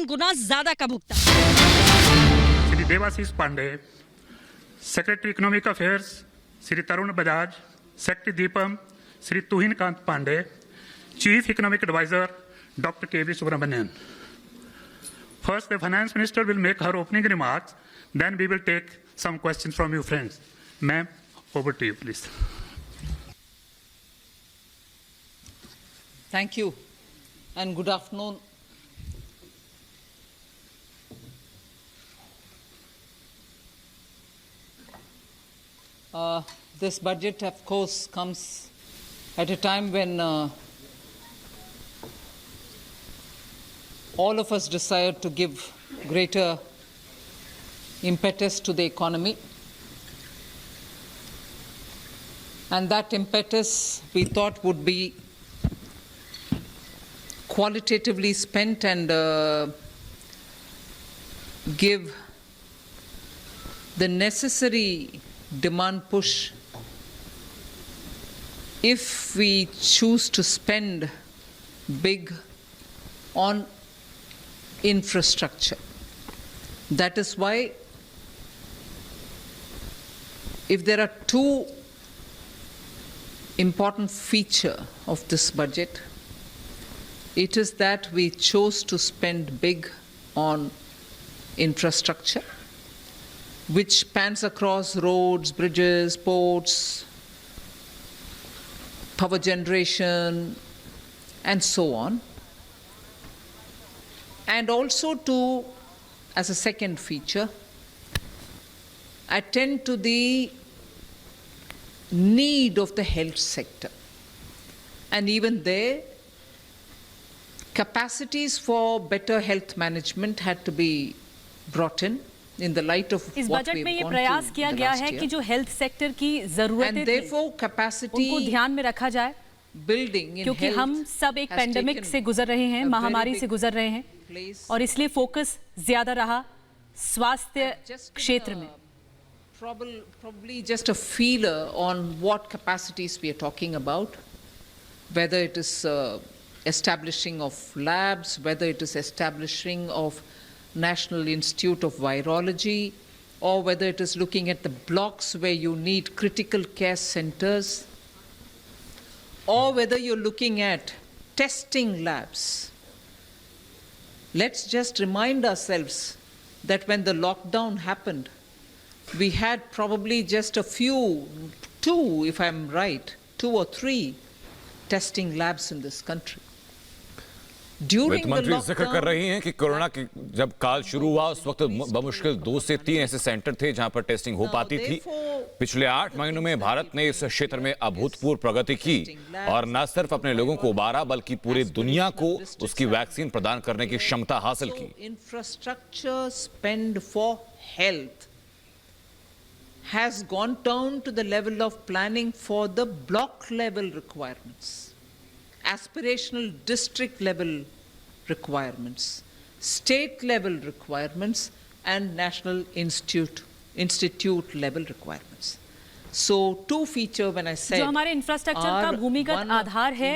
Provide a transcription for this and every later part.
3 गुना ज्यादा का भुगतान। Shri Debashish Pandey, secretary economic affairs Shri Tarun Bajaj, secretary DIPAM Shri Tuhin Kanta Pandey, chief economic adviser doctor K V Subramanian. First, the finance minister will make her opening remarks. Then we will take some questions from you, friends. Ma'am, over to you, please. Thank you, and good afternoon. This budget, of course, comes at a time when all of us desire to give greater impetus to the economy. And that impetus, we thought, would be qualitatively spent and give the necessary demand push if we choose to spend big on infrastructure. That is why, if there are two important features of this budget, it is that we chose to spend big on infrastructure, which spans across roads, bridges, ports, power generation, and so on. And also to, as a second feature, attend to the need of the health sector. And even there, capacities for better health management had to be brought in the light of इस what budget we में have ये gone प्रयास through किया the गया last है year. कि जो health sector की जरूरतें And थी therefore उनको capacity ध्यान में रखा जाए, building in क्योंकि health हम सब एक has पेंडेमिक taken से गुजर रहे हैं, a very महामारी big से गुजर रहे हैं, place. और इसलिए फोकस ज्यादा रहा स्वास्थ्य Just क्षेत्र में. probably just a feeler on what capacities we are talking about, whether it is establishing of labs, whether it is establishing of National Institute of Virology, or whether it is looking at the blocks where you need critical care centers, or whether you're looking at testing labs. Let's just remind ourselves that when the lockdown happened, we had probably just a few, two, if I'm right, 2 or 3 testing labs in this country. वित्त मंत्री जिक्र कर रही हैं कि corona की जब काल शुरू हुआ उस वक्त बमुश्किल 2 से 3 ऐसे सेंटर थे जहां पर टेस्टिंग हो पाती थी. पिछले 8 महीनों में भारत ने इस क्षेत्र में अभूतपूर्व प्रगति की और न सिर्फ अपने लोगों को उबारा बल्कि पूरी दुनिया को उसकी वैक्सीन प्रदान करने की क्षमता हासिल की. Infrastructure spend for health has gone down to the level of planning for the block level requirements, aspirational district level requirements, state level requirements, and national institute level requirements. So two feature when I said जो हमारे infrastructure का भूमिगत आधार है,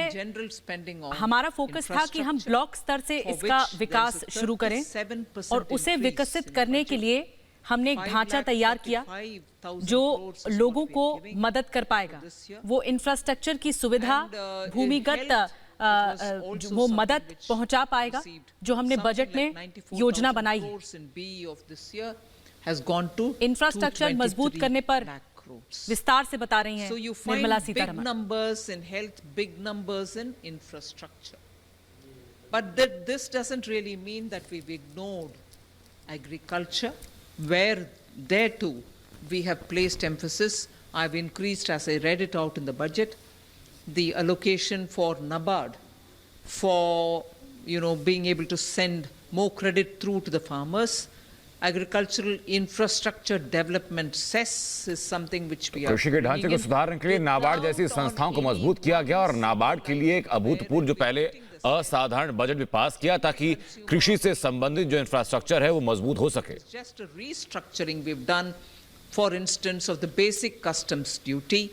हमारा focus था कि हम block स्तर से इसका विकास शुरू करें और उसे विकसित करने के लिए हमने एक ढांचा तैयार किया जो लोगों को मदद कर पाएगा. वो इंफ्रास्ट्रक्चर की सुविधा, भूमिगत वो मदद पहुंचा पाएगा जो हमने बजट में योजना बनाई है. इंफ्रास्ट्रक्चर मजबूत करने पर विस्तार से बता रही हैं Nirmala Sitharaman. big numbers in infrastructure. But this doesn't really mean that we've ignored agriculture, where there too we have placed emphasis. I've increased, as I read it out in the budget, the allocation for NABARD for being able to send more credit through to the farmers. Agricultural infrastructure development cess is something which we are. कृषि के ढांचे को सुधारने के लिए नाबार्ड जैसी संस्थाओं को मजबूत किया गया और नाबार्ड के लिए एक अभूतपूर्व जो पहले असाधारण बजट भी पास किया ताकि कृषि से संबंधित जो इंफ्रास्ट्रक्चर है वो मजबूत हो सके. Just a restructuring we've done, for instance, of the basic customs duty,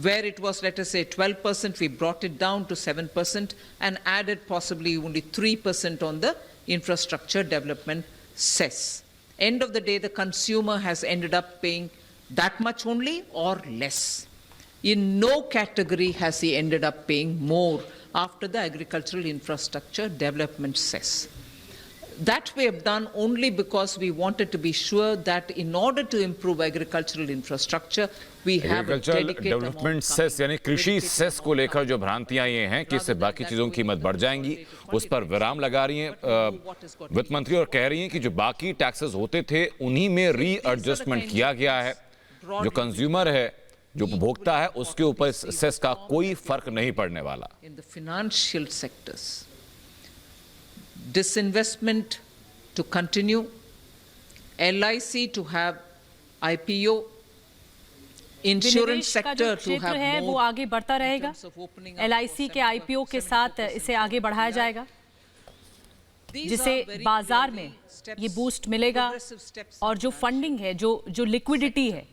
where it was, let us say, 12%, we brought it down to 7% and added possibly only 3% on the infrastructure development cess. End of the day, the consumer has ended up paying that much only or less. In no category has he ended up paying more after the agricultural infrastructure development cess. That we have done only because we wanted to be sure that in order to improve agricultural infrastructure, we have a agricultural dedicated development cess यानी कृषि cess को लेकर जो भ्रांतियां ये हैं कि इससे बाकी चीजों की कीमत बढ़ जाएंगी, उस पर विराम लगा रही हैं वित्त मंत्री और कह रही हैं कि जो बाकी टैक्सेस होते थे उन्हीं में रीएडजस्टमेंट किया गया है। जो कंज्यूमर है, जो उपभोक्ता है, उसके ऊपर इस सेस का कोई फर्क नहीं पड़ने वाला। in the financial sectors, disinvestment to continue, LIC to have IPO, insurance विनिवेश का जो sector to क्षेत्र have है वो more आगे बढ़ता रहेगा। LIC के IPO के साथ इसे आगे बढ़ाया जाएगा, जिसे बाजार में ये बूस्ट मिलेगा और जो फंडिंग है, जो लिक्विडिटी है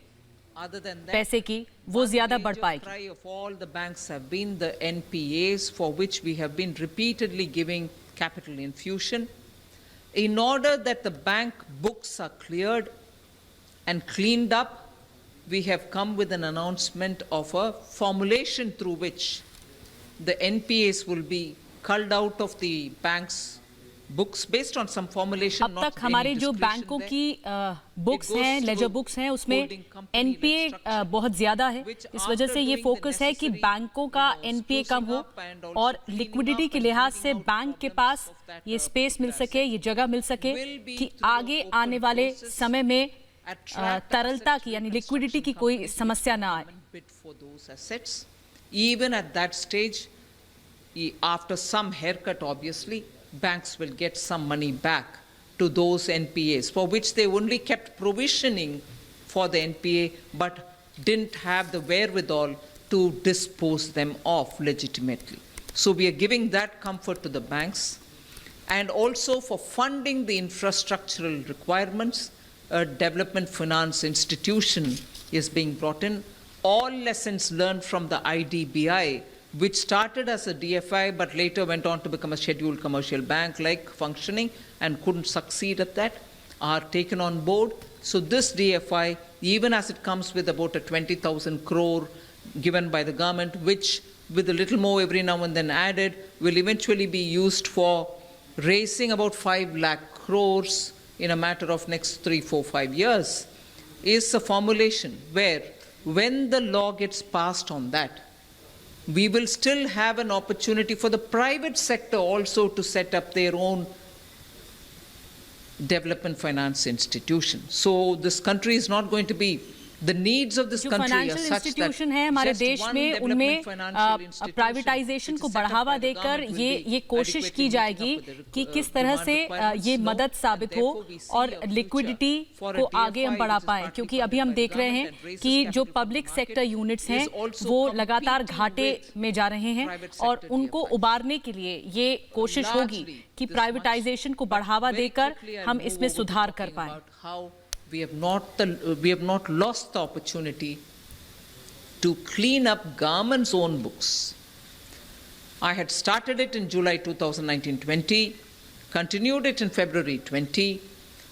पैसे की, वो ज्यादा बढ़ पाएगी। cry of all the banks have been the NPAs, for which we have been repeatedly giving capital infusion. In order that the bank books are cleared and cleaned up, we have come with an announcement of a formulation through which the NPAs will be culled out of the bank's books based on some formulation. अब तक हमारे जो बैंकों की books हैं, laser books हैं, उसमें NPA बहुत ज्यादा है। इस वजह से ये फोकस है कि बैंकों का एनपीए कम हो और लिक्विडिटी के लिहाज से बैंक के पास ये स्पेस मिल सके, ये जगह मिल सके कि आगे आने वाले समय में तरलता की यानी लिक्विडिटी की कोई समस्या ना आए। Even at that stage, after some haircut, obviously, banks will get some money back to those NPAs for which they only kept provisioning for the NPA but didn't have the wherewithal to dispose them off legitimately. So we are giving that comfort to the banks. And also for funding the infrastructural requirements, a development finance institution is being brought in. All lessons learned from the IDBI, which started as a DFI but later went on to become a scheduled commercial bank-like functioning and couldn't succeed at that, are taken on board. So this DFI, even as it comes with about a 20,000 crore given by the government, which with a little more every now and then added, will eventually be used for raising about 5 lakh crores in a matter of next 3, 4, 5 years, is a formulation where when the law gets passed on that, we will still have an opportunity for the private sector also to set up their own development finance institution. So this country is not going to be, the needs of this जो country are financial such that institution है हमारे just देश one में, development उनमें financial institution privatisation को which is set up बढ़ावा by the देकर government will ये be कोशिश adequately की जाएगी meeting up with कि the किस तरह demand से requirements. ये No, मदद and साबित हो therefore we see और a future liquidity for a को DFI आगे हम which बढ़ा is पाएं, partly क्योंकि funded अभी हम by the देख रहे हैं government and raises कि जो capital from the public market sector units हैं is also वो लगातार competing घाटे with में जा रहे हैं private और sector उनको DFIs. उबारने के लिए ये कोशिश होगी Largely कि this much, प्राइवेटाइजेशन को but बढ़ावा very देकर quickly I'll हम move इसमें over to सुधार कर talking पाएं। about how we have not lost the opportunity to clean up government's own books. I had started it in July 2019-20, continued it in February 20,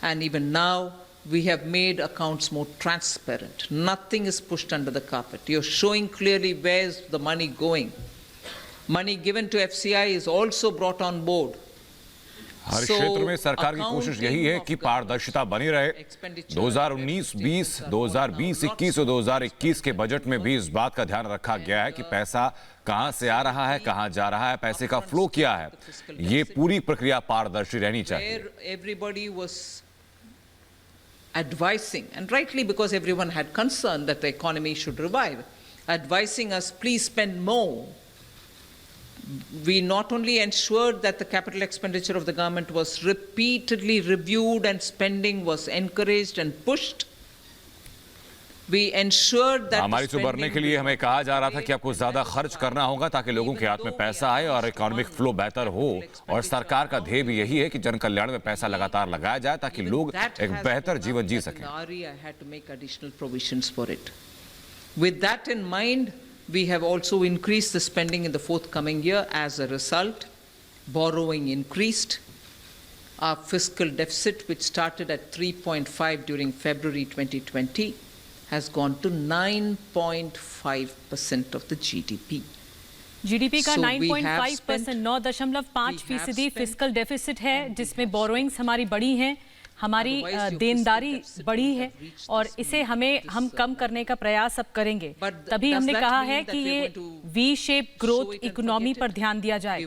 and even now we have made accounts more transparent. Nothing is pushed under the carpet. You're showing clearly where's the money going. Money given to FCI is also brought on board. हर क्षेत्र में सरकार की कोशिश यही है कि पारदर्शिता बनी रहे। 2019-20, 2020-21 और 2021 के बजट में भी इस बात का ध्यान रखा गया है कि पैसा कहां से आ रहा है, कहां जा रहा है, पैसे का फ्लो क्या है। ये पूरी प्रक्रिया पारदर्शी रहनी चाहिए। Everybody was advising, and rightly because everyone had concern that the economy should revive, advising us, please spend more. We not only ensured that the capital expenditure of the government was repeatedly reviewed and spending was encouraged and pushed. We ensured that हमारी से उबरने के लिए हमें कहा जा रहा था कि आपको ज्यादा खर्च करना होगा ताकि लोगों के हाथ में पैसा आए और इकोनॉमिक फ्लो बेहतर हो, और सरकार का ध्येय भी यही है कि जन कल्याण में पैसा लगातार लगाया जाए ताकि लोग एक बेहतर जीवन जी सकें। I had to make additional provisions for it. With that in mind, we have also increased the spending in the forthcoming year. As a result, borrowing increased. our fiscal deficit, which started at 3.5 during February 2020, has gone to 9.5% of the GDP. GDP का So we 9.5%, 9.5% fiscal deficit है, जिसमें borrowings हमारी बड़ी हैं, हमारी देनदारी बड़ी है, और इसे हम कम करने का प्रयास अब करेंगे। तभी हमने कहा है कि ये वी शेप ग्रोथ इकोनॉमी पर ध्यान दिया जाए।